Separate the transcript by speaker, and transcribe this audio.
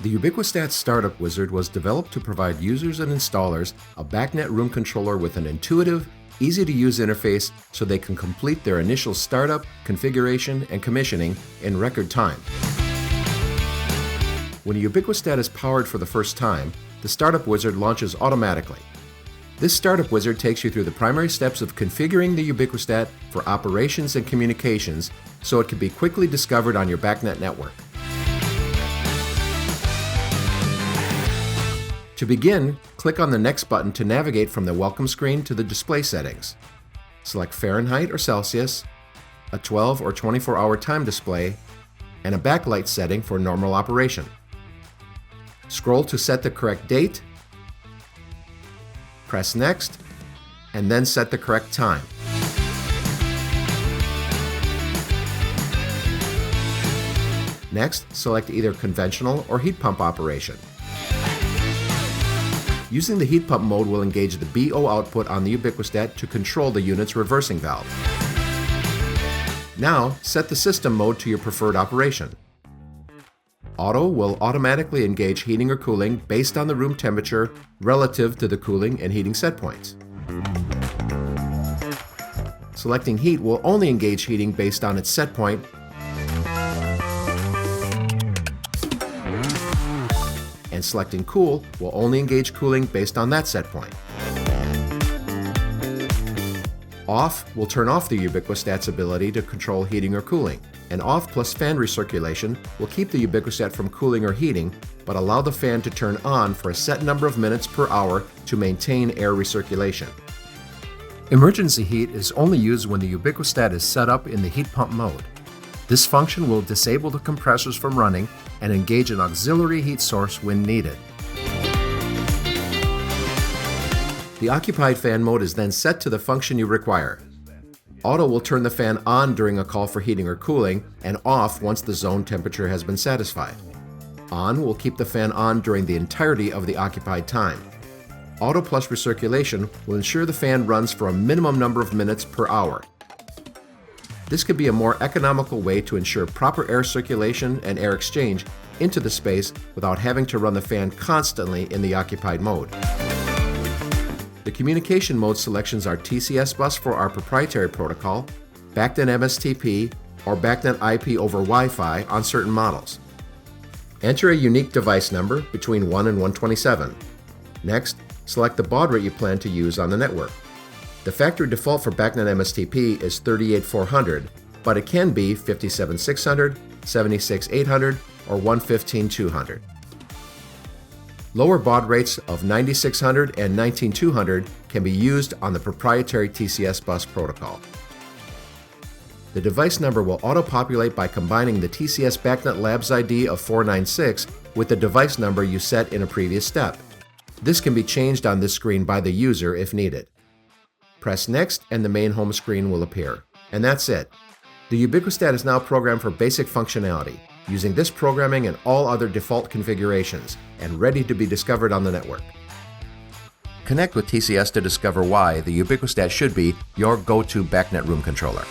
Speaker 1: The UbiquiSTAT Start-Up Wizard was developed to provide users and installers a BACnet room controller with an intuitive, easy-to-use interface so they can complete their initial startup, configuration, and commissioning in record time. When a UbiquiSTAT is powered for the first time, the Startup Wizard launches automatically. This Startup Wizard takes you through the primary steps of configuring the UbiquiSTAT for operations and communications so it can be quickly discovered on your BACnet network. To begin, click on the Next button to navigate from the welcome screen to the display settings. Select Fahrenheit or Celsius, a 12 or 24-hour time display, and a backlight setting for normal operation. Scroll to set the correct date, press Next, and then set the correct time. Next, select either conventional or heat pump operation. Using the heat pump mode will engage the BO output on the UbiquiSTAT to control the unit's reversing valve. Now, set the system mode to your preferred operation. Auto will automatically engage heating or cooling based on the room temperature relative to the cooling and heating set points. Selecting Heat will only engage heating based on its set point, and selecting Cool will only engage cooling based on that set point. Off will turn off the UbiquiSTAT's ability to control heating or cooling, and Off plus fan recirculation will keep the UbiquiSTAT from cooling or heating, but allow the fan to turn on for a set number of minutes per hour to maintain air recirculation. Emergency heat is only used when the UbiquiSTAT is set up in the heat pump mode. This function will disable the compressors from running and engage an auxiliary heat source when needed. The occupied fan mode is then set to the function you require. Auto will turn the fan on during a call for heating or cooling and off once the zone temperature has been satisfied. On will keep the fan on during the entirety of the occupied time. Auto plus recirculation will ensure the fan runs for a minimum number of minutes per hour. This could be a more economical way to ensure proper air circulation and air exchange into the space without having to run the fan constantly in the occupied mode. The communication mode selections are TCS bus for our proprietary protocol, BACnet MSTP, or BACnet IP over Wi-Fi on certain models. Enter a unique device number between 1 and 127. Next, select the baud rate you plan to use on the network. The factory default for BACnet MSTP is 38400, but it can be 57600, 76800, or 115200. Lower baud rates of 9600 and 19200 can be used on the proprietary TCS bus protocol. The device number will auto-populate by combining the TCS BACnet Labs ID of 496 with the device number you set in a previous step. This can be changed on this screen by the user if needed. Press Next and the main home screen will appear. And that's it. The UbiquiSTAT is now programmed for basic functionality, using this programming and all other default configurations, and ready to be discovered on the network. Connect with TCS to discover why the UbiquiSTAT should be your go-to BACnet room controller.